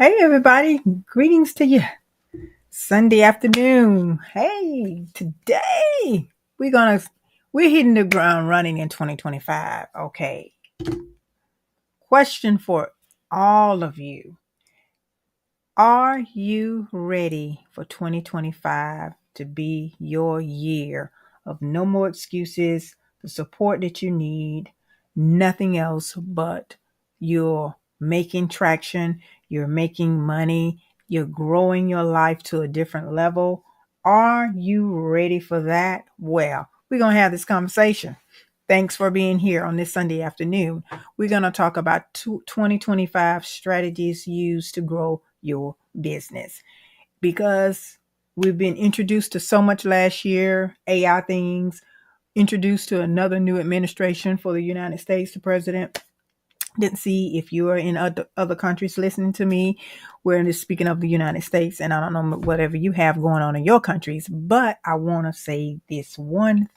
Hey everybody, greetings to you. Sunday afternoon. Hey, today we're gonna we're hitting the ground running in 2025. Okay. Question for all of you. Are you ready for 2025 to be your year of no more excuses, the support that you need, nothing else but you're making traction, you're making money, you're growing your life to a different level? Are you ready for that? Well, we're going to have this conversation. Thanks for being here on this Sunday afternoon. We're going to talk about 2025 strategies used to grow your business because we've been introduced to so much last year, AI things, introduced to another new administration for the United States, the president. Didn't see if you are in other countries listening to me. We're just speaking of the United States, and I don't know whatever you have going on in your countries, but I want to say this one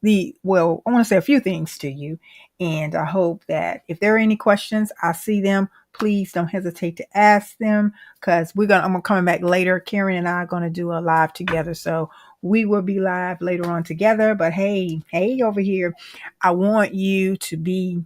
I want to say a few things to you, and I hope that if there are any questions, I see them. Please don't hesitate to ask them because I'm gonna coming back later. Karen and I are gonna do a live together, so we will be live later on together. But hey, over here, I want you to be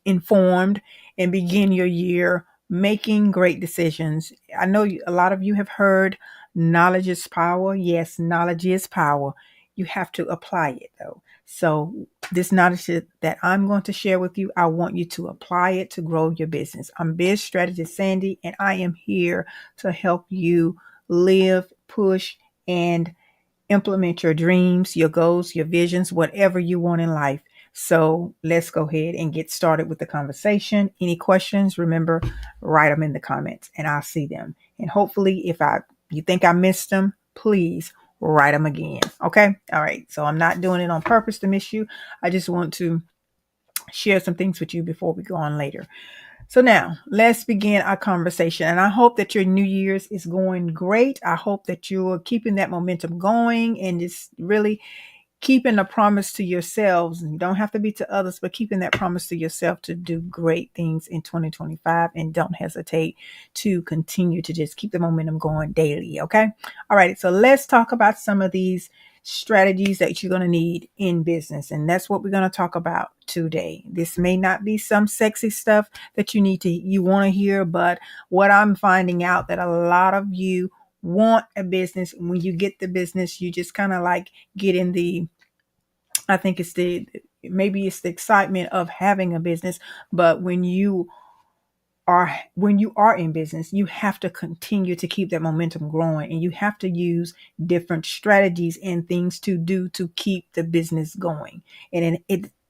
informed and begin your year making great decisions. I know a lot of you have heard knowledge is power. Yes, knowledge is power. You have to apply it though. So this knowledge that I'm going to share with you, I want you to apply it to grow your business. I'm biz strategist Sandy, and I am here to help you live, push, and implement your dreams, your goals, your visions, whatever you want in life. So let's go ahead and get started with the conversation. Any questions, remember, write them in the comments and I'll see them. And hopefully if you think I missed them, please write them again. Okay. All right. So I'm not doing it on purpose to miss you. I just want to share some things with you before we go on later. So now let's begin our conversation. And I hope that your New Year's is going great. I hope that you're keeping that momentum going and just really keeping a promise to yourselves. And you don't have to be to others, but keeping that promise to yourself to do great things in 2025. And don't hesitate to continue to just keep the momentum going daily. Okay. All right. So let's talk about some of these strategies that you're going to need in business. And that's what we're going to talk about today. This may not be some sexy stuff that you want to hear, but what I'm finding out that a lot of you want a business. When you get the business, you just kind of like get in I think maybe it's the excitement of having a business, but when you are in business, you have to continue to keep that momentum growing, and you have to use different strategies and things to do to keep the business going. And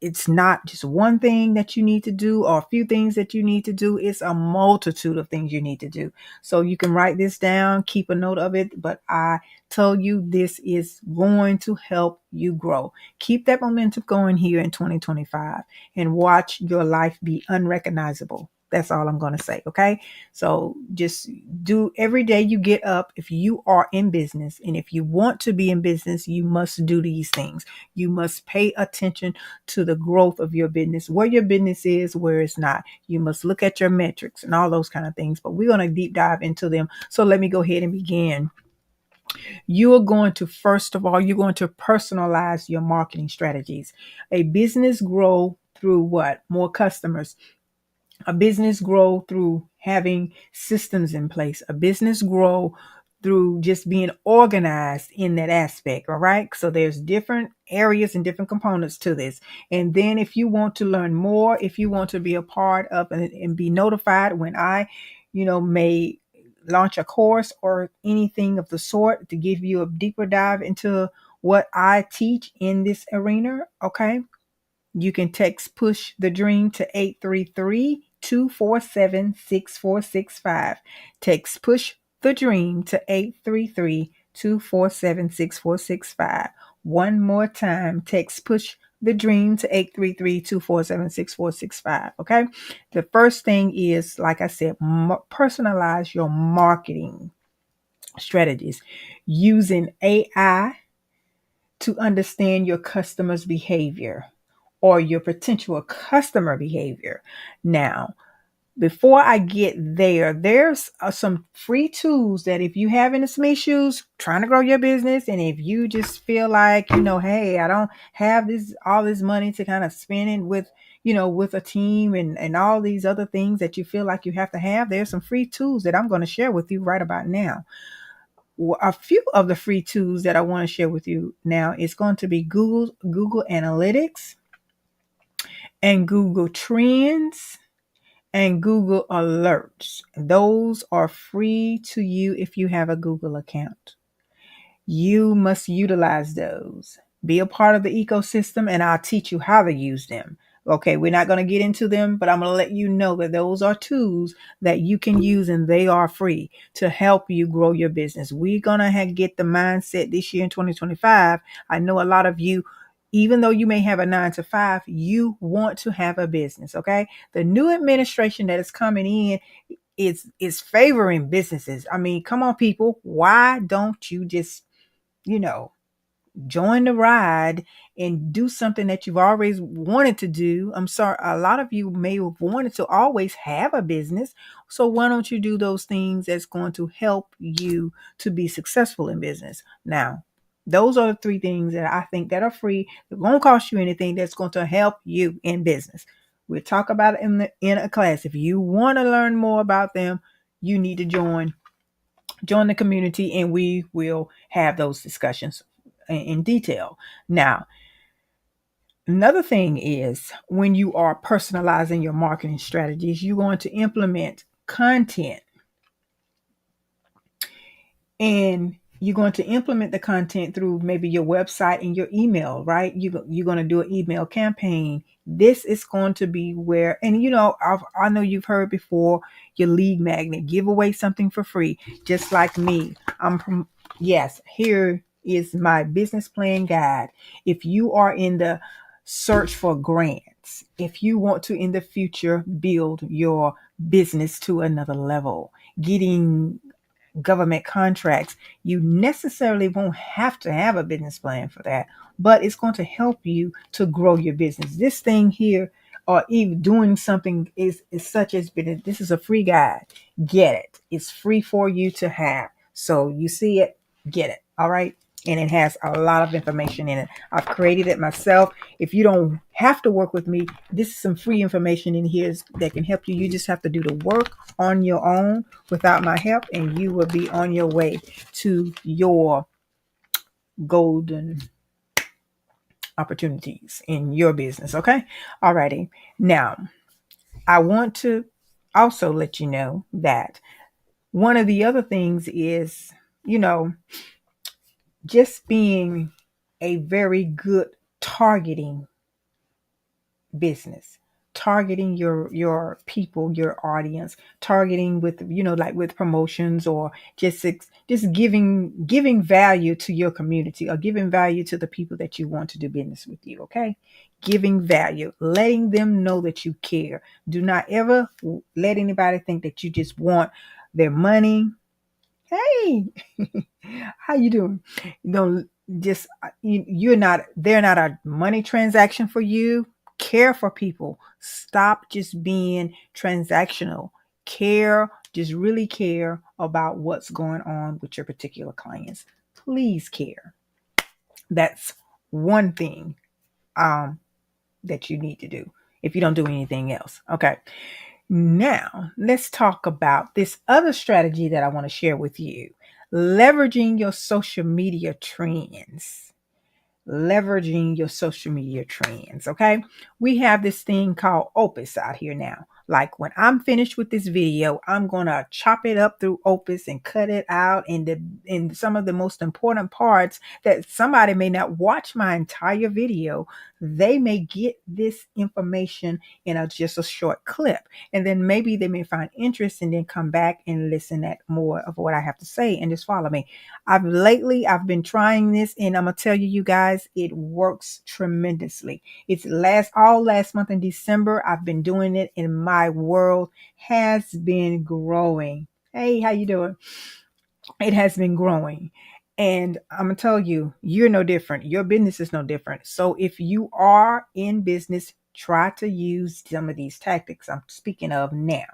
it's not just one thing that you need to do or a few things that you need to do. It's a multitude of things you need to do. So you can write this down, keep a note of it, but I tell you, this is going to help you grow. Keep that momentum going here in 2025 and watch your life be unrecognizable. That's all I'm going to say. Okay. So just do every day you get up. If you are in business and if you want to be in business, you must do these things. You must pay attention to the growth of your business, where your business is, where it's not. You must look at your metrics and all those kind of things, but we're going to deep dive into them. So let me go ahead and begin. First of all, you're going to personalize your marketing strategies. A business grow through what? More customers. A business grow through having systems in place. A business grow through just being organized in that aspect. All right. So there's different areas and different components to this. And then if you want to learn more, if you want to be a part of and be notified when I, may launch a course or anything of the sort to give you a deeper dive into what I teach in this arena. Okay. You can text Push the Dream to 833-247-6465. Text Push the Dream to 833-247-6465. One more time, text Push the Dream to 833-247-6465. Okay? The first thing is, like I said, personalize your marketing strategies using AI to understand your customer's behavior or your potential customer behavior. Now, before I get there, there's some free tools that if you having some issues trying to grow your business, and if you just feel like, hey, I don't have all this money to kind of spend it with, with a team and all these other things that you feel like you have to have, there's some free tools that I'm going to share with you right about now. A few of the free tools that I want to share with you now is going to be Google Analytics and Google Trends and Google Alerts. Those are free to you if you have a Google account. You must utilize those. Be a part of the ecosystem, and I'll teach you how to use them. Okay, we're not going to get into them, but I'm going to let you know that those are tools that you can use, and they are free to help you grow your business. We're going to get the mindset this year in 2025. I know a lot of you, even though you may have a 9 to 5, you want to have a business. Okay, the new administration that is coming in is favoring businesses. I mean, come on, people. Why don't you just, you know, join the ride and do something that you've always wanted to do? I'm sorry, a lot of you may have wanted to always have a business. So why don't you do those things that's going to help you to be successful in business? Now, those are the 3 things that I think that are free. It won't cost you anything. That's going to help you in business. We'll talk about it in a class. If you want to learn more about them, you need to join the community, and we will have those discussions in detail. Now, another thing is, when you are personalizing your marketing strategies, you're going to implement content, and you're going to implement the content through maybe your website and your email, right? You're going to do an email campaign. This is going to be where, and I know you've heard before, your lead magnet, give away something for free, just like me. Yes, here is my business plan guide. If you are in the search for grants, if you want to in the future build your business to another level, getting government contracts, you necessarily won't have to have a business plan for that, but it's going to help you to grow your business. This thing here, or even doing something, is such as this is a free guide. Get it. It's free for you to have. So you see it, get it. All right. And it has a lot of information in it. I've created it myself. If you don't have to work with me, this is some free information in here that can help you. You just have to do the work on your own without my help, and you will be on your way to your golden opportunities in your business. Okay. Alrighty. Now, I want to also let you know that one of the other things is, just being a very good targeting business, targeting your people, your audience, targeting with, like with promotions, or just giving value to your community, or giving value to the people that you want to do business with you. Okay, giving value, letting them know that you care. Do not ever let anybody think that you just want their money. Hey, how you doing? Don't just they're not a money transaction for you. Care for people. Stop just being transactional. Care, just really care about what's going on with your particular clients. Please care. That's one thing that you need to do if you don't do anything else. Okay. Now, let's talk about this other strategy that I want to share with you. Leveraging your social media trends. Leveraging your social media trends. Okay. We have this thing called Opus out here now. Like, when I'm finished with this video, I'm going to chop it up through Opus and cut it out in some of the most important parts that somebody may not watch my entire video. They may get this information in just a short clip, and then maybe they may find interest and then come back and listen at more of what I have to say and just follow me. I've been trying this, and I'm gonna tell you guys, it works tremendously. It's all last month in December. I've been doing it, and my world has been growing. Hey, how you doing? It has been growing. And I'm gonna tell you, you're no different. Your business is no different. So if you are in business, try to use some of these tactics I'm speaking of now.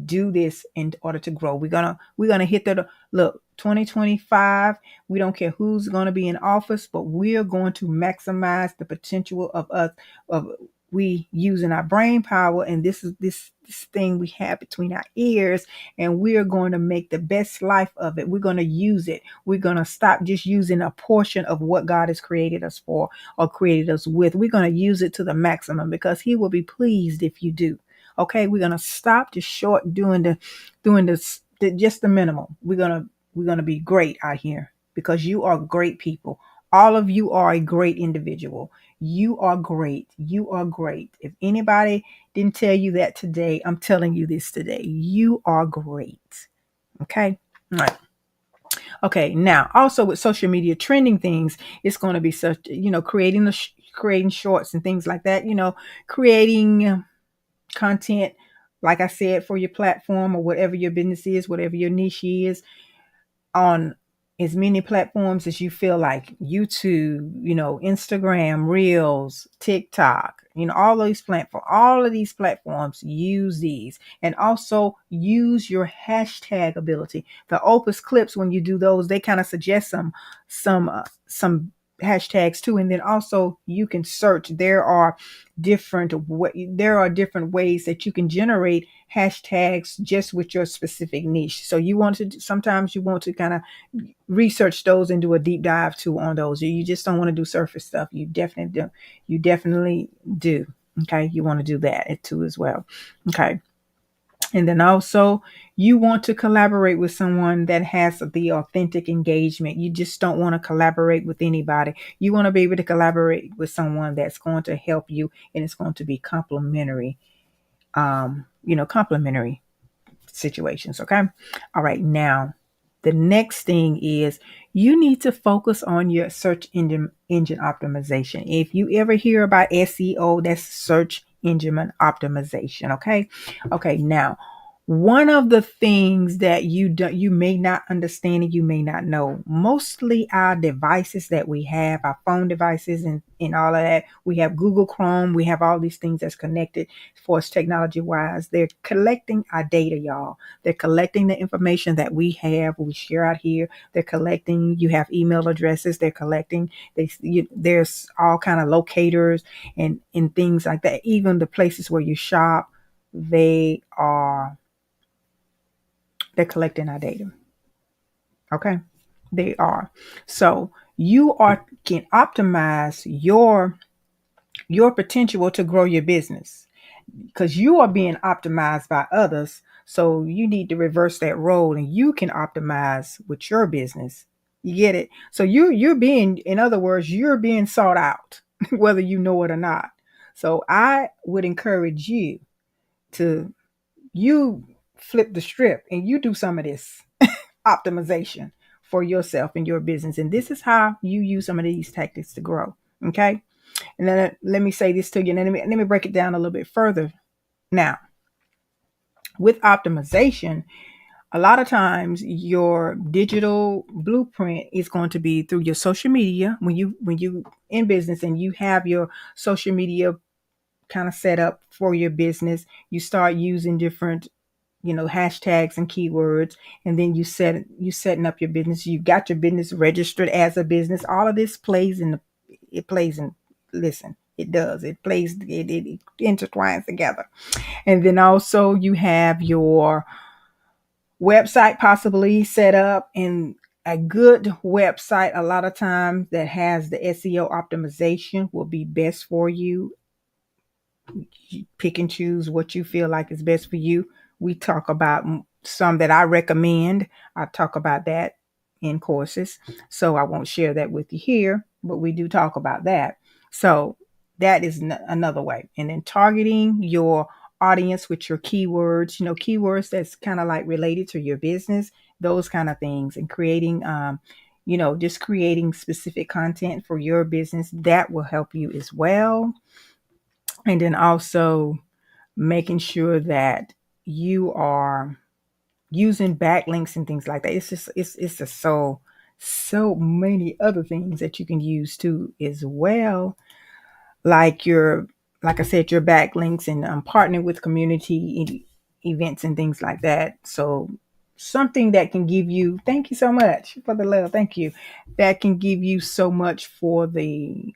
do this in order to grow. We're gonna hit the look 2025. We don't care who's gonna be in office, but we're going to maximize the potential of us of we using our brain power, and this is this thing we have between our ears, and we're going to make the best life of it. We're going to use it. We're going to stop just using a portion of what God has created us for or created us with. We're going to use it to the maximum because He will be pleased if you do. Okay, we're gonna stop just short doing this just the minimal. We're gonna be great out here because you are great people. All of you are a great individual. You are great. You are great. If anybody didn't tell you that today, I'm telling you this today. You are great. Okay. All right. Okay. Now, also with social media trending things, it's going to be such, creating creating shorts and things like that. Creating content, like I said, for your platform or whatever your business is, whatever your niche is, on as many platforms as you feel like YouTube, Instagram, Reels, TikTok, all of these platforms, use these and also use your hashtag ability. The Opus clips, when you do those, they kind of suggest some hashtags too. And then also you can search. There are different ways that you can generate hashtags just with your specific niche. So sometimes you want to kind of research those and do a deep dive too on those. You just don't want to do surface stuff. You definitely do. Okay. You want to do that too as well. Okay. And then also you want to collaborate with someone that has the authentic engagement. You just don't want to collaborate with anybody. You want to be able to collaborate with someone that's going to help you and it's going to be complementary. Complementary situations. Okay. All right. Now, the next thing is you need to focus on your search engine optimization. If you ever hear about SEO, that's search engine optimization. Okay. Okay. Now, one of the things that you may not understand and you may not know, mostly our devices that we have, our phone devices and all of that, we have Google Chrome, we have all these things that's connected for us technology wise. They're collecting our data, y'all. They're collecting the information that we have, we share out here. They're collecting, you have email addresses, they're collecting, there's all kind of locators and things like that. Even the places where you shop, they're collecting our data. Okay. They are. So can optimize your potential to grow your business because you are being optimized by others. So you need to reverse that role and you can optimize with your business. You get it? So in other words, you're being sought out, whether you know it or not. So I would encourage to you flip the strip and you do some of this optimization for yourself and your business. And this is how you use some of these tactics to grow. Okay. And then let me say this to you. And then let me break it down a little bit further. Now, with optimization, a lot of times your digital blueprint is going to be through your social media. When you in business and you have your social media kind of set up for your business, you start using different hashtags and keywords, and then you setting up your business. You got your business registered as a business. All of this plays in listen, it does, it intertwines together. And then also you have your website possibly set up, and a good website a lot of times that has the SEO optimization will be best for you. You pick and choose what you feel like is best for you. We talk about some that I recommend. I talk about that in courses. So I won't share that with you here, but we do talk about that. So that is another way. And then targeting your audience with your keywords, keywords that's kind of like related to your business, those kind of things, and creating, just creating specific content for your business that will help you as well. And then also making sure that you are using backlinks and things like that. It's just so many other things that you can use too as well. Like I said, your backlinks and partnering with community events and things like that. So something that can give you, thank you so much for the love. Thank you. That can give you so much for the,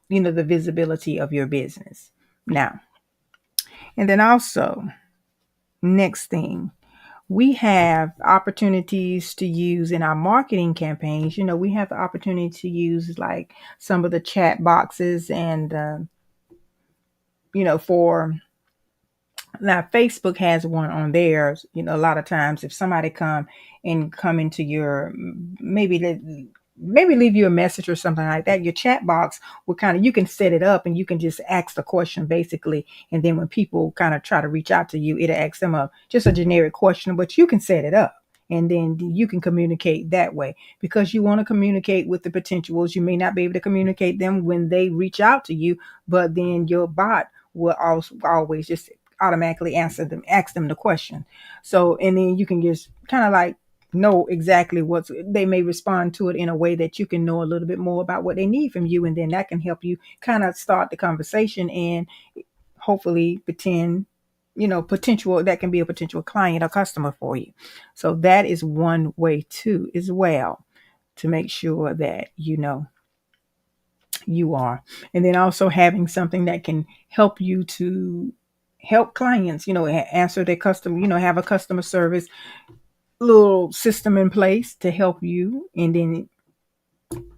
the visibility of your business. Now, and then also, next thing, we have opportunities to use in our marketing campaigns. We have the opportunity to use like some of the chat boxes and, for now Facebook has one on theirs. A lot of times if somebody come into your, maybe leave you a message or something like that, your chat box will you can set it up and you can just ask the question basically. And then when people kind of try to reach out to you, it'll ask them just a generic question, but you can set it up. And then you can communicate that way because you want to communicate with the potentials. You may not be able to communicate them when they reach out to you, but then your bot will also always just automatically ask them the question. So, and then you can just kind of like know exactly they may respond to it in a way that you can know a little bit more about what they need from you. And then that can help you kind of start the conversation and hopefully potential, that can be a potential client or customer for you. So that is one way too, as well, to make sure that, you are. And then also having something that can help you to help clients, answer their customer, have a customer service little system in place to help you. And then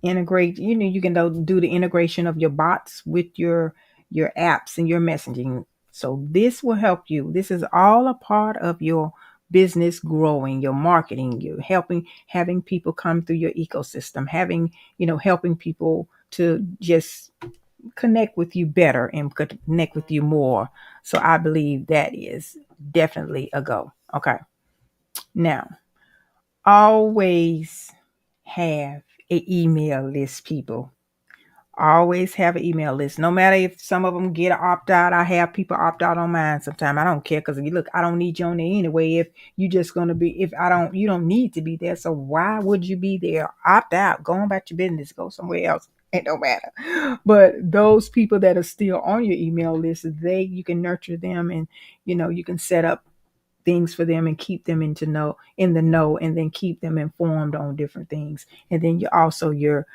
integrate, you can do the integration of your bots with your apps and your messaging. So this will help you. This is all a part of your business growing, your marketing, you helping, having people come through your ecosystem, having, helping people to just connect with you better and connect with you more. So I believe that is definitely a go. Okay. Now, always have an email list, people. Always have an email list. No matter if some of them get opt out, I have people opt out on mine sometimes. I don't care because look, I don't need you on there anyway. If you just gonna be, if I don't, you don't need to be there. So why would you be there? Opt out. Go on about your business. Go somewhere else. It don't matter. But those people that are still on your email list, you can nurture them and you can set up things for them and keep them in the know, and then keep them informed on different things. And then you also your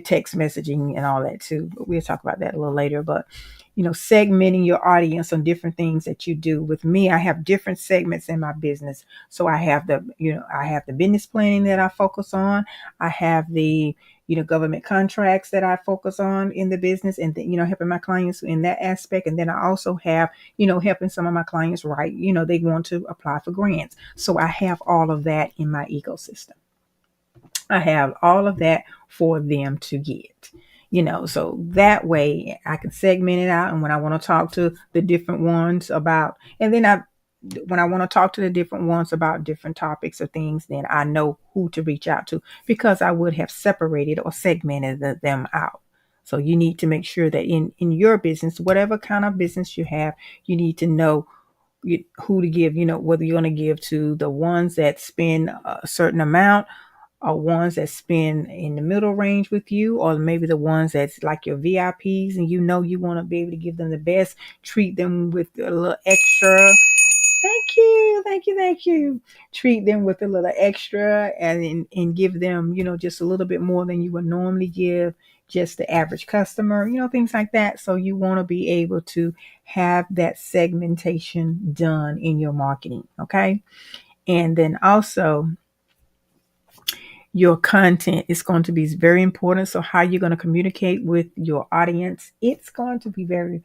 text messaging and all that too. But we'll talk about that a little later. But segmenting your audience on different things that you do. With me, I have different segments in my business. So I have the business planning that I focus on. I have the government contracts that I focus on in the business, and helping my clients in that aspect. And then I also have helping some of my clients write, they want to apply for grants. So I have all of that in my ecosystem. I have all of that for them to get, so that way I can segment it out. And when I want to talk to the different ones about, and then when I want to talk to the different ones about different topics or things, then I know who to reach out to because I would have separated or segmented them out. So you need to make sure that in your business, whatever kind of business you have, you need to know who to give, whether you're going to give to the ones that spend a certain amount, or ones that spend in the middle range with you, or maybe the ones that's like your VIPs and you want to be able to give them the best, treat them with a little extra. Thank you, thank you, thank you. Treat them with a little extra and give them, just a little bit more than you would normally give just the average customer, things like that. So you want to be able to have that segmentation done in your marketing, okay? And then also your content is going to be very important. So how you're going to communicate with your audience, it's going to be very,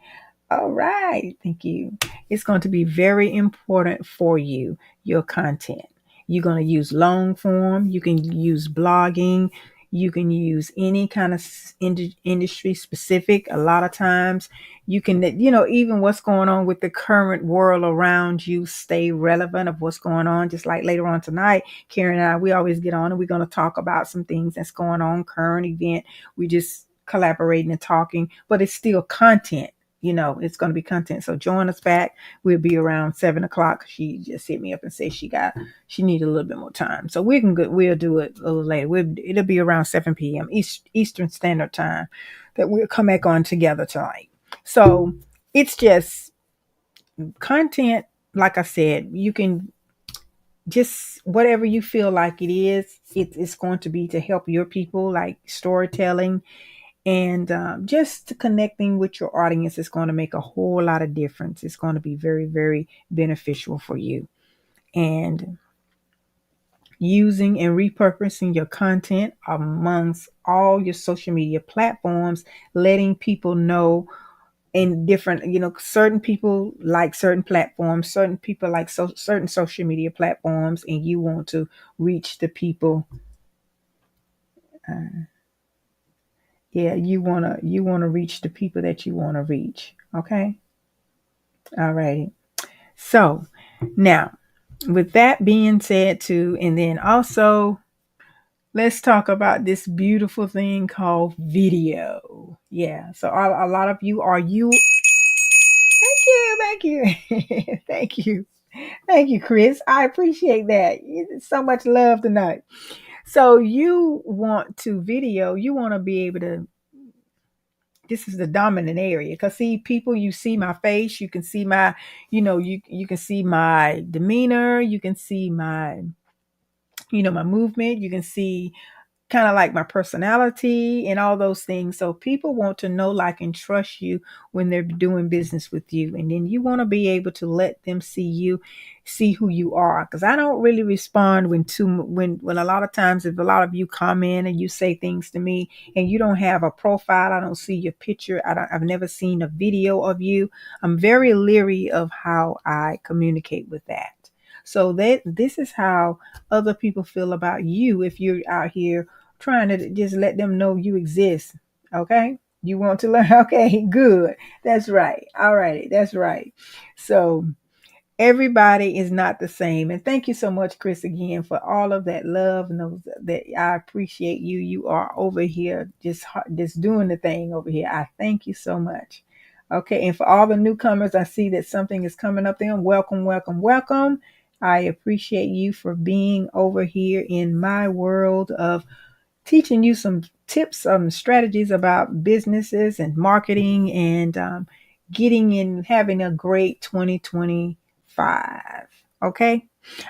all right. Thank you. It's going to be very important for you, your content. You're going to use long form. You can use blogging. You can use any kind of industry specific. A lot of times you can, even what's going on with the current world around you, stay relevant of what's going on. Just like later on tonight, Karen and I, we always get on and we're going to talk about some things that's going on, current event. We just collaborating and talking, but it's still content. It's going to be content. So join us back. We'll be around 7:00. She just hit me up and said she needed a little bit more time. So we'll do it a little later. It'll be around 7 p.m. Eastern Standard Time that we'll come back on together tonight. So it's just content like I said, you can just whatever you feel like it is, it's going to be to help your people, like storytelling and just connecting with your audience is going to make a whole lot of difference. It's going to be very, very beneficial for you. And using and repurposing your content amongst all your social media platforms, letting people know in different, certain people like certain platforms, certain people like certain social media platforms, and you want to reach the people. Yeah, you want to reach the people that you want to reach. Okay. All righty. So now, with that being said, too, and then also let's talk about this beautiful thing called video. Yeah. So a lot of you are you. Thank you. Thank you. Thank you. Thank you, Chris. I appreciate that. So much love tonight. So you want to video, you want to be able to, this is the dominant area. Because see, people, you see my face, you can see my, you can see my demeanor, you can see my, my movement, you can see kind of like my personality and all those things. So people want to know, like, and trust you when they're doing business with you. And then you want to be able to let them see you, see who you are. Because I don't really respond when a lot of times if a lot of you come in and you say things to me and you don't have a profile, I don't see your picture, I've never seen a video of you. I'm very leery of how I communicate with that. So that this is how other people feel about you if you're out here trying to just let them know you exist. Okay? You want to learn? Okay, good. That's right. All right. That's right. So everybody is not the same. And thank you so much, Chris, again, for all of that love and those that I appreciate you. You are over here just doing the thing over here. I thank you so much. Okay, and for all the newcomers, I see that something is coming up there. Welcome, welcome, welcome. I appreciate you for being over here in my world of teaching you some tips, some strategies about businesses and marketing and getting in, having a great 2025. Okay.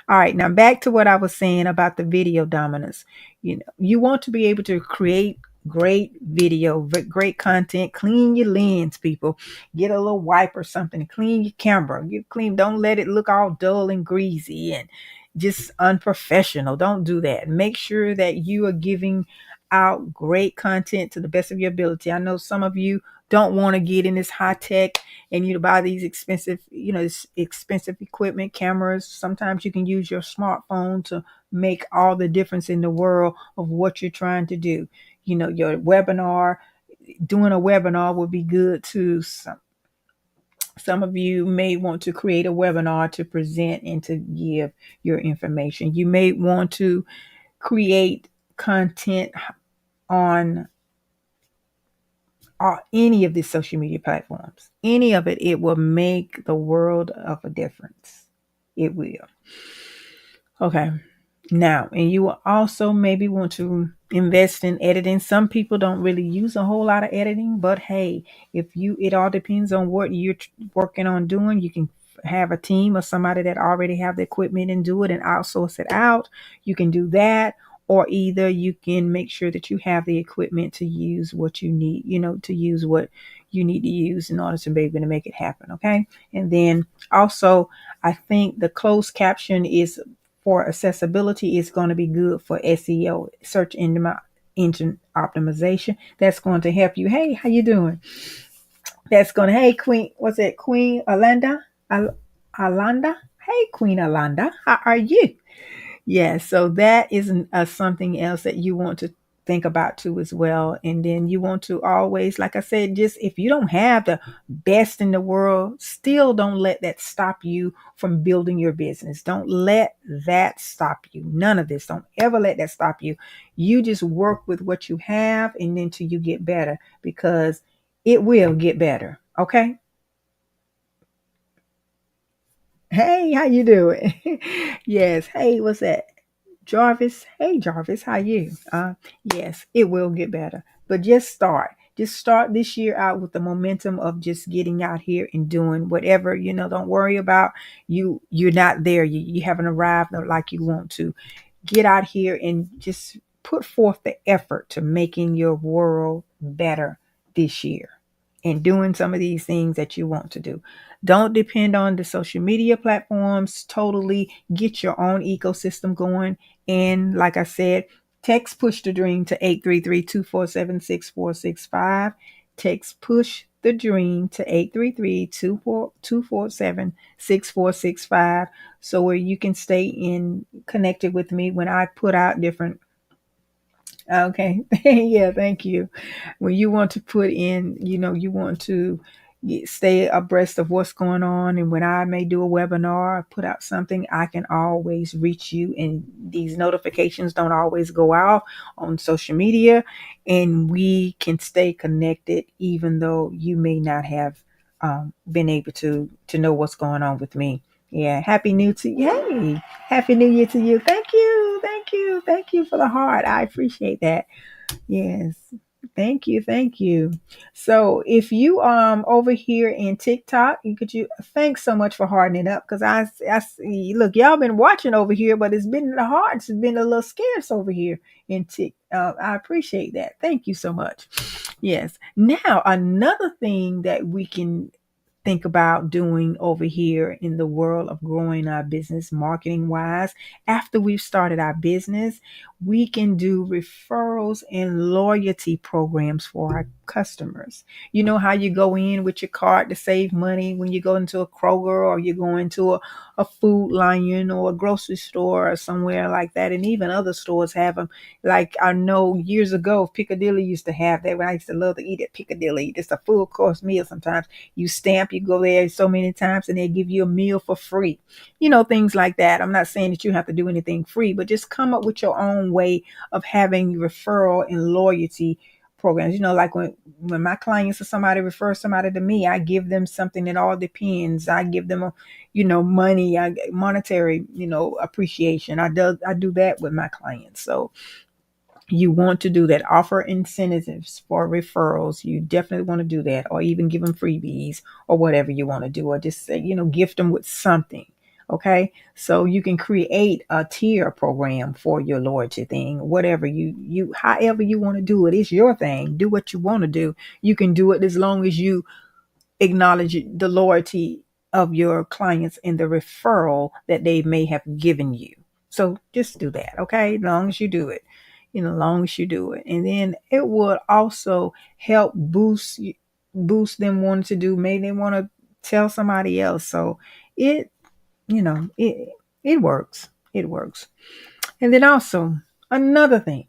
All right. Now back to what I was saying about the video dominance. You want to be able to create great video, great content. Clean your lens, people. Get a little wipe or something. Clean your camera. Get clean. Don't let it look all dull and greasy and just unprofessional. Don't do that. Make sure that you are giving out great content to the best of your ability. I know some of you don't want to get in this high tech and you buy these expensive, this expensive equipment, cameras. Sometimes you can use your smartphone to make all the difference in the world of what you're trying to do. Your webinar, doing a webinar would be good too. Some of you may want to create a webinar to present and to give your information. You may want to create content on any of these social media platforms. Any of it, it will make the world of a difference. It will. Okay. Now, and you will also maybe want to invest in editing. Some people don't really use a whole lot of editing, but hey, it all depends on what you're working on doing. You can have a team or somebody that already have the equipment and do it and outsource it out. You can do that, or either you can make sure that you have the equipment to use what you need, to use what you need to use in order to be able to make it happen. Okay. And then also, I think the closed caption is for accessibility is going to be good for SEO, search engine optimization. That's going to help you. Hey, how you doing? That's going to, hey, Queen, what's it? Queen Alanda? Alanda? Hey, Queen Alanda, how are you? Yeah, so that is something else that you want to think about too as well. And then you want to always, like I said, just if you don't have the best in the world, still don't let that stop you from building your business. Don't let that stop you. None of this. Don't ever let that stop you. You just work with what you have and then till you get better, because it will get better. Okay? Hey, how you doing? Yes. Hey, what's that? Jarvis. Hey, Jarvis, how you? Yes, it will get better, but just start. just start this year out with the momentum of just getting out here and doing whatever, don't worry about you're not there. You haven't arrived like you want to. Get out here and just put forth the effort to making your world better this year and doing some of these things that you want to do. Don't depend on the social media platforms totally. Get your own ecosystem going. And like I said, text Push the Dream to 833-247-6465. Text Push the Dream to 833-247-6465, so where you can stay in connected with me when I put out different. Okay. Yeah, thank you. When you want to put in, you want to stay abreast of what's going on. And when I may do a webinar, put out something, I can always reach you. And these notifications don't always go out on social media. And we can stay connected, even though you may not have been able to know what's going on with me. Yeah. Happy New to you. Hey, Happy New Year to you. Thank you. Thank you. Thank you for the heart. I appreciate that. Yes. Thank you. Thank you. So if you over here in TikTok, you thanks so much for hardening up, because I see, look, y'all been watching over here, but it's been the hearts has been a little scarce over here in Tik. I appreciate that. Thank you so much. Yes. Now another thing that we can think about doing over here in the world of growing our business marketing wise, after we've started our business, we can do referrals and loyalty programs for our customers. You know how you go in with your card to save money when you go into a Kroger, or you go into a Food Lion or a grocery store or somewhere like that. And even other stores have them. Like I know years ago, Piccadilly used to have that. When I used to love to eat at Piccadilly, it's a full course meal. Sometimes you stamp, you go there so many times and they give you a meal for free. Things like that. I'm not saying that you have to do anything free, but just come up with your own way of having referral and loyalty programs. Like when my clients or somebody refers somebody to me, I give them something. It all depends. I give them money, monetary, appreciation. I do that with my clients. So you want to do that. Offer incentives for referrals. You definitely want to do that, or even give them freebies or whatever you want to do, or just say, gift them with something. Okay. So you can create a tier program for your loyalty thing, whatever however you want to do it. It's your thing. Do what you want to do. You can do it as long as you acknowledge the loyalty of your clients and the referral that they may have given you. So just do that, okay? As long as you do it, long as you do it, and then it would also help boost them wanting to do. Maybe they want to tell somebody else. So it, it works. It works. And then also another thing,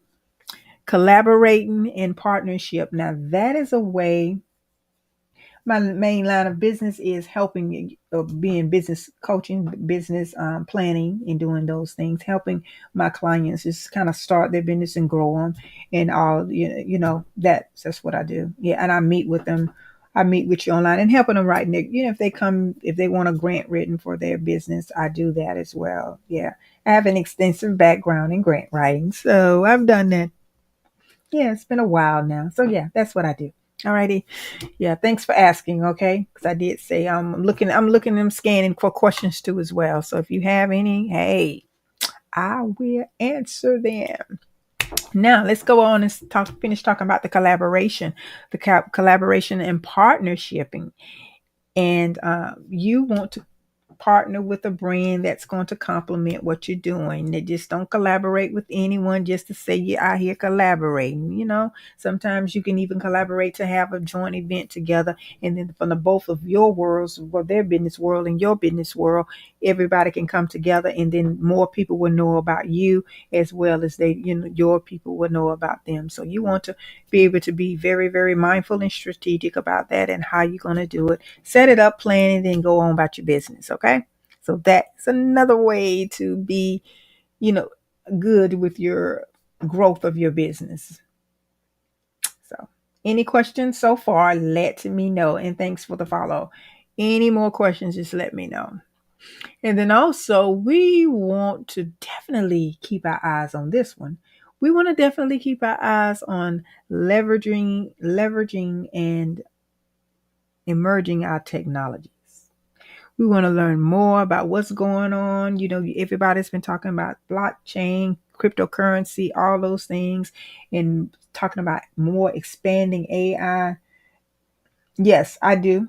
collaborating and partnership. Now that is a way. My main line of business is helping, being business coaching, business planning, and doing those things, helping my clients just kind of start their business and grow them, and all. That's what I do. Yeah, and I meet with them. I meet with you online and helping them write. If they want a grant written for their business, I do that as well. Yeah, I have an extensive background in grant writing, so I've done that. Yeah, it's been a while now. So yeah, that's what I do. Alrighty. Yeah, thanks for asking. Okay, because I did say I'm looking, I'm scanning for questions too as well. So if you have any, hey, I will answer them. Now let's go on and finish talking about the collaboration, collaboration and partnershiping. And you want to partner with a brand that's going to complement what you're doing. They just don't collaborate with anyone just to say you're out here collaborating. Sometimes you can even collaborate to have a joint event together, and then from the both of your worlds, or their business world and your business world, everybody can come together, and then more people will know about you, as well as your people will know about them. So you want to be able to be very, very mindful and strategic about that and how you're going to do it. Set it up, plan it, and go on about your business. Okay. So that's another way to be, you know, good with your growth of your business. So any questions so far, let me know. And thanks for the follow. Any more questions, just let me know. And then also, we want to definitely keep our eyes on this one. we want to definitely keep our eyes on leveraging and emerging our technologies. We want to learn more about what's going on. You know, everybody's been talking about blockchain, cryptocurrency, all those things, and talking about more expanding AI. Yes, I do.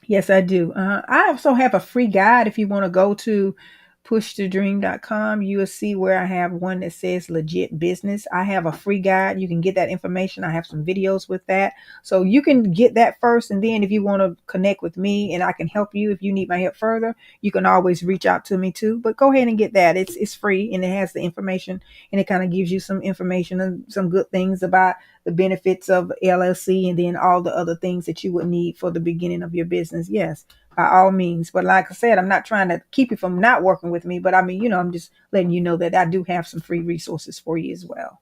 Yes, I do. I also have a free guide if you want to go to pushthedream.com. You will see where I have one that says legit business. I have a free guide. You can get that information. I have some videos with that. So you can get that first. And then if you want to connect with me and I can help you if you need my help further, you can always reach out to me too. But go ahead and get that. It's free and it has the information and it kind of gives you some information and some good things about the benefits of LLC and then all the other things that you would need for the beginning of your business. Yes, by all means. But like I said, I'm not trying to keep you from not working with me, but I mean, I'm just letting you know that I do have some free resources for you as well.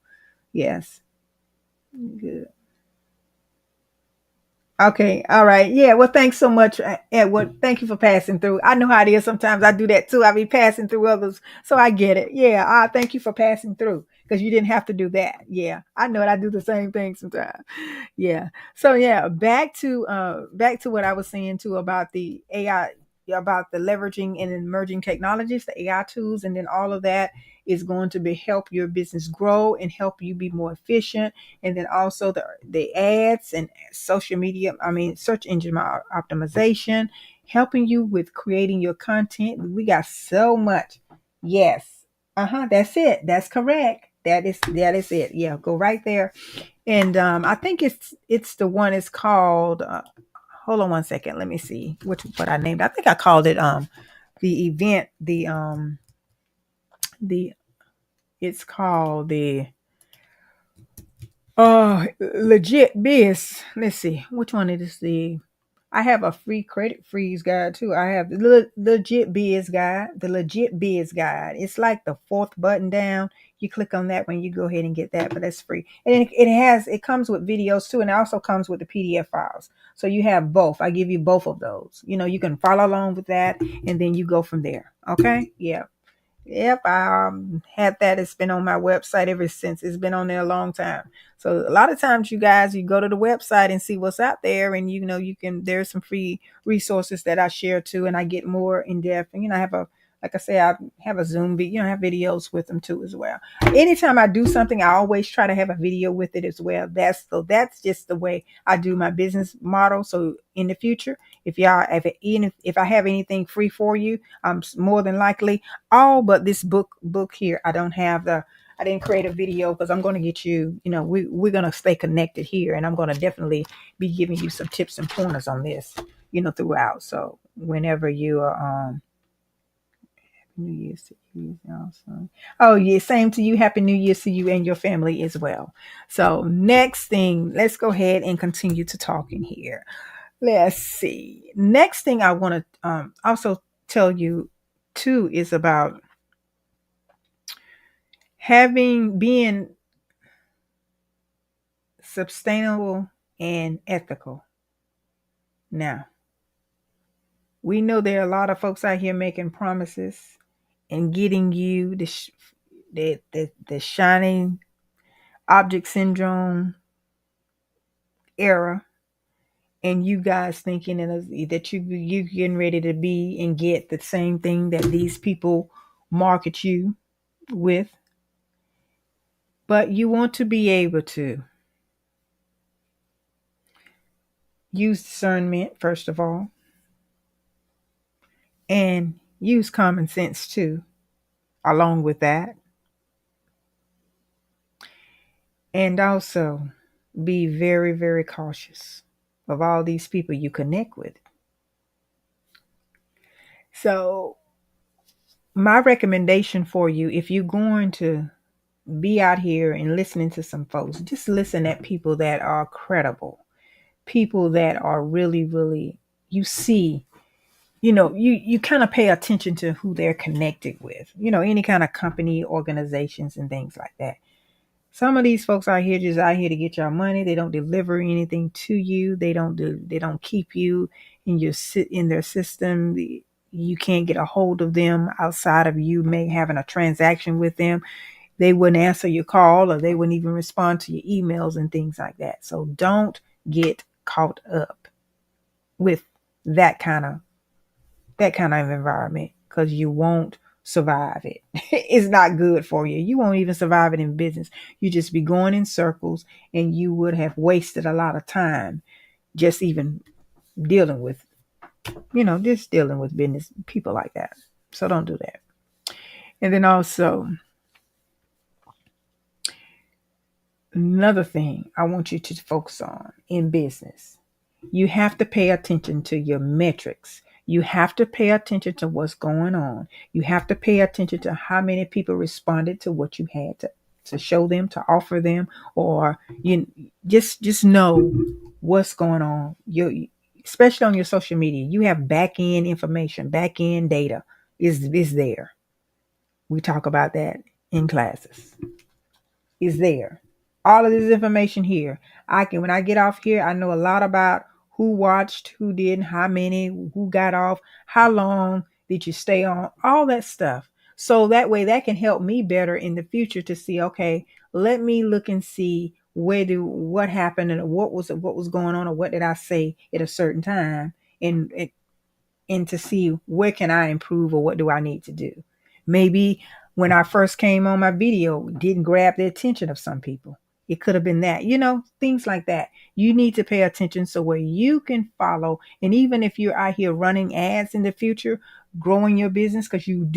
Yes. Good. Okay. All right. Yeah. Well, thanks so much, Edward. Thank you for passing through. I know how it is. Sometimes I do that too. I be passing through others. So I get it. Yeah. Thank you for passing through because you didn't have to do that. Yeah. I know it. I do the same thing sometimes. Yeah. So yeah, back to what I was saying too about the AI, about the leveraging and emerging technologies, the AI tools, and then all of that is going to be help your business grow and help you be more efficient. And then also the ads and social media, I mean search engine optimization, helping you with creating your content. We got so much. Yes. That's it. That's correct. That is it. Yeah, go right there. And I think it's the one. It's called. Hold on one second. Let me see what I named. I think I called it the event. The it's called the legit biz. Let's see which one it is. I have a free credit freeze guide too. I have the legit biz guide. The legit biz guide. It's like the fourth button down. You click on that when you go ahead and get that, but that's free. And it comes with videos too, and it also comes with the PDF files. So you have both. I give you both of those. You can follow along with that, and then you go from there. Okay? Yeah. Yep, I had that. It's been on my website ever since. It's been on there a long time. So a lot of times, you guys, you go to the website and see what's out there, and you can. There's some free resources that I share too, and I get more in depth. And I have like I say, I have a Zoom, I have videos with them too as well. Anytime I do something, I always try to have a video with it as well. That's just the way I do my business model. So in the future, if I have anything free for you, I'm more than likely all but this book here. I didn't create a video because I'm going to get you, we're going to stay connected here, and I'm going to definitely be giving you some tips and pointers on this, throughout. So whenever you are New Year's to you also. Oh yeah, same to you. Happy New Year's to you and your family as well. So next thing, let's go ahead and continue to talking here. Let's see. Next thing I want to also tell you too is about being sustainable and ethical. Now, we know there are a lot of folks out here making promises and getting you the shining object syndrome era, and you guys thinking that you getting ready to be and get the same thing that these people market you with. But you want to be able to use discernment, first of all, and use common sense too, along with that. And also be very, very cautious of all these people you connect with. So, my recommendation for you, if you're going to be out here and listening to some folks, just listen at people that are credible, people that are really, really, you see, you kind of pay attention to who they're connected with, any kind of company, organizations, and things like that. Some of these folks out here just out here to get your money. They don't deliver anything to you. They don't keep you in their system. You can't get a hold of them outside of you may having a transaction with them. they wouldn't answer your call, or they wouldn't even respond to your emails and things like that. So don't get caught up with that kind of environment, because you won't survive it. It's not good for you. You won't even survive it in business. You just be going in circles, and you would have wasted a lot of time just even dealing with, just dealing with business people like that. So don't do that. And then also, another thing I want you to focus on in business, you have to pay attention to your metrics. You have to pay attention to what's going on. You have to pay attention to how many people responded to what you had to show them, to offer them, or you just know what's going on. You, especially on your social media, you have back end information, back end data is there. We talk about that in classes. Is there. All of this information here. When I get off here, I know a lot about who watched, who didn't, how many, who got off, how long did you stay on, all that stuff. So that way that can help me better in the future to see, okay, let me look and see what happened and what was going on, or what did I say at a certain time, and to see where can I improve, or what do I need to do. Maybe when I first came on, my video didn't grab the attention of some people. It could have been that, things like that. You need to pay attention so where you can follow. And even if you're out here running ads in the future, growing your business, because you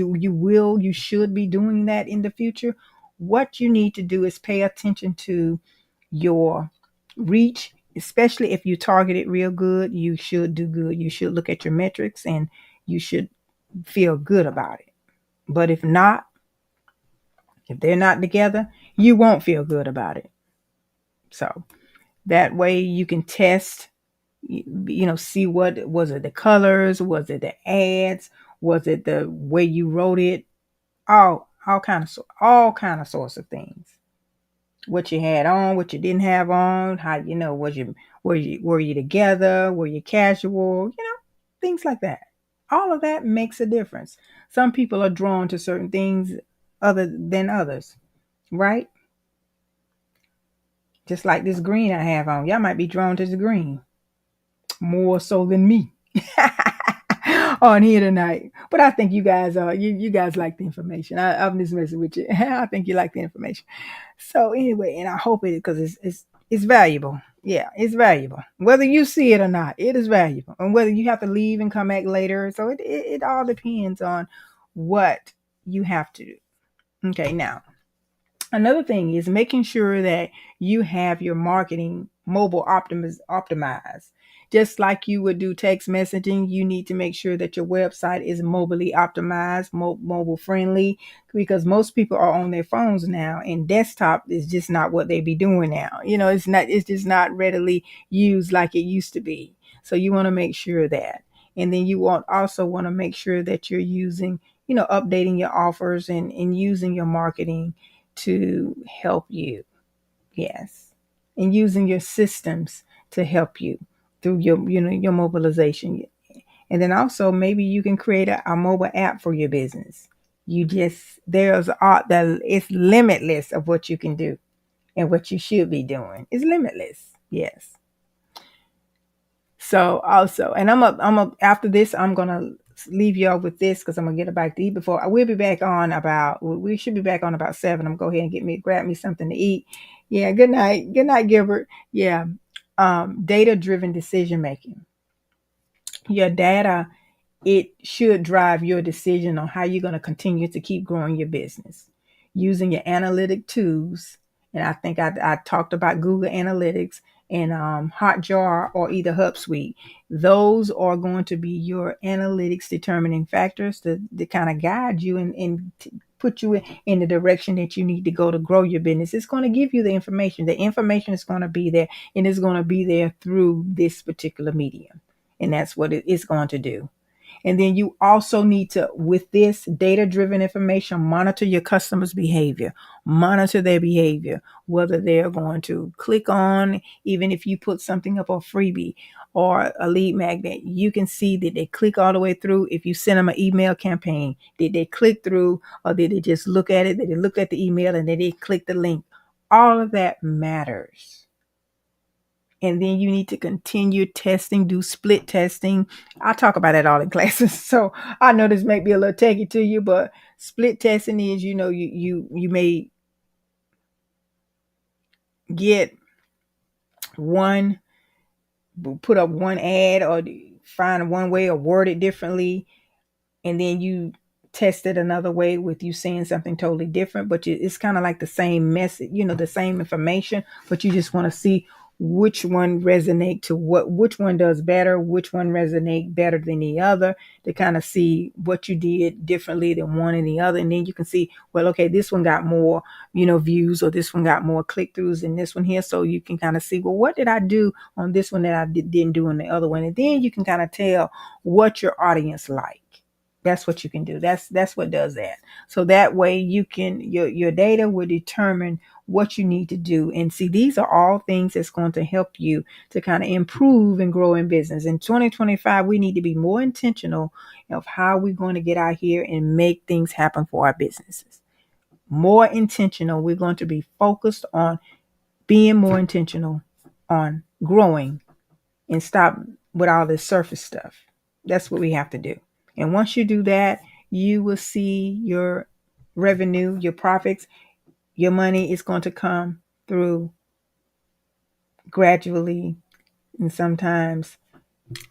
should be doing that in the future. What you need to do is pay attention to your reach, especially if you target it real good. You should do good. You should look at your metrics, and you should feel good about it. But if they're not together, you won't feel good about it. So that way you can test, see what was it, the colors, was it the ads, was it the way you wrote it, all kind of sorts of things. What you had on, what you didn't have on, how were you together, were you casual, things like that. All of that makes a difference. Some people are drawn to certain things other than others, right? Just like this green I have on. Y'all might be drawn to the green more so than me on here tonight. But I think you guys are, you guys like the information. I'm just messing with you. I think you like the information. So anyway, and I hope it, because it's valuable. Yeah, it's valuable. Whether you see it or not, it is valuable. And whether you have to leave and come back later. So it all depends on what you have to do. Okay, now another thing is making sure that you have your marketing mobile optimized. Just like you would do text messaging, you need to make sure that your website is mobilely optimized, mobile friendly, because most people are on their phones now, and desktop is just not what they be doing now. It's just not readily used like it used to be. So you want to make sure that. And then you also want to make sure that you're using, updating your offers and using your marketing to help you. Yes. And using your systems to help you through your mobilization. And then also maybe you can create a mobile app for your business. There's that it's limitless of what you can do, and what you should be doing. It's limitless. Yes. So also, and after this, I'm gonna leave y'all with this, because I'm gonna get back to eat before we'll be back on we should be back on about 7. I'm gonna go ahead and grab me something to eat. Yeah, good night. Good night, Gilbert. Yeah. Data driven decision making. Your data, it should drive your decision on how you're going to continue to keep growing your business using your analytic tools. And I think I talked about Google Analytics and Hotjar or either HubSuite. Those are going to be your analytics determining factors to kind of guide you and put you in the direction that you need to go to grow your business. It's going to give you the information. The information is going to be there, and it's going to be there through this particular medium. And that's what it is going to do. And then you also need to, with this data driven information, monitor your customers' behavior, monitor their behavior, whether they're going to click on, even if you put something up, a freebie or a lead magnet, you can see that they click all the way through. If you send them an email campaign, did they click through, or did they just look at it? Did they look at the email and then they click the link? All of that matters. And then you need to continue testing, do split testing. I talk about that all in classes. So I know this may be a little techy to you, but split testing is, you may get one, put up one ad or find one way or word it differently, and then you test it another way with you saying something totally different, but it's kind of like the same message, the same information, but you just want to see which one resonate to which one does better, which one resonate better than the other, to kind of see what you did differently than one and the other. And then you can see, well, okay, this one got more, views, or this one got more click-throughs than this one here. So you can kind of see, well, what did I do on this one that I didn't do on the other one? And then you can kind of tell what your audience like. That's what you can do. That's what does that. So that way you can, your data will determine what you need to do. And see, these are all things that's going to help you to kind of improve and grow in business. In 2025, we need to be more intentional of how we're going to get out here and make things happen for our businesses. More intentional. We're going to be focused on being more intentional on growing and stop with all this surface stuff. That's what we have to do. And once you do that, you will see your revenue, your profits, your money is going to come through gradually and sometimes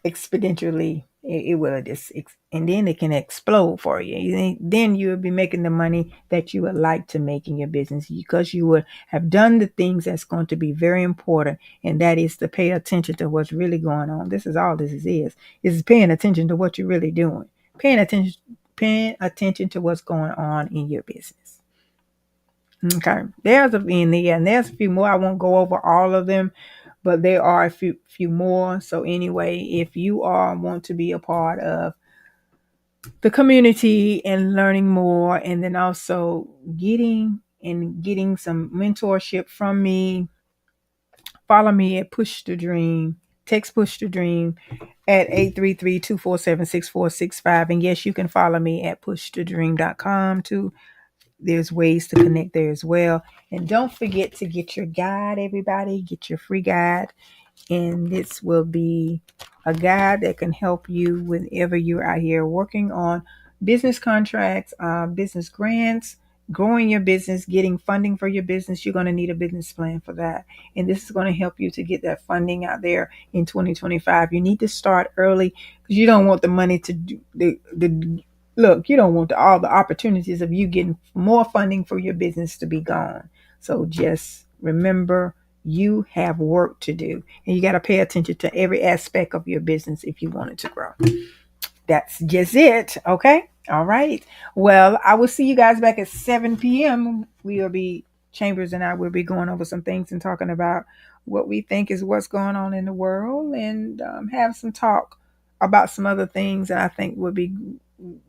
exponentially. It will just, and then it can explode for you. Then you'll be making the money that you would like to make in your business, because you would have done the things that's going to be very important, and that is to pay attention to what's really going on. This is all this is paying attention to what you're really doing, paying attention to what's going on in your business. Okay, there's a few more. I won't go over all of them, but there are a few more. So anyway, if you want to be a part of the community and learning more, and then also getting some mentorship from me, follow me at Push to Dream. Text Push to Dream at 833-247-6465. And yes, you can follow me at pushtodream.com too. There's ways to connect there as well. And don't forget to get your guide, everybody. Get your free guide. And this will be a guide that can help you whenever you're out here working on business contracts, business grants, growing your business, getting funding for your business. You're going to need a business plan for that. And this is going to help you to get that funding out there in 2025. You need to start early, because you don't want the money to do look, you don't want all the opportunities of you getting more funding for your business to be gone. So just remember, you have work to do, and you got to pay attention to every aspect of your business if you want it to grow. That's just it. Okay. All right. Well, I will see you guys back at 7 p.m. Chambers and I will be going over some things and talking about what we think is what's going on in the world, and have some talk about some other things that I think would be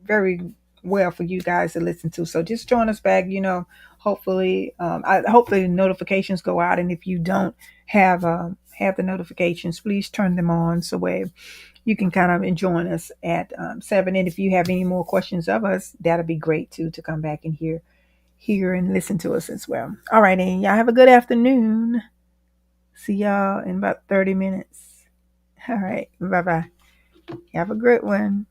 very well for you guys to listen to. So just join us back. Hopefully, hopefully the notifications go out, and if you don't have the notifications, please turn them on so where you can kind of join us at 7. And if you have any more questions of us, that'll be great too, to come back and hear and listen to us as well. All right, and y'all have a good afternoon. See y'all in about 30 minutes. All right, bye-bye. Have a great one.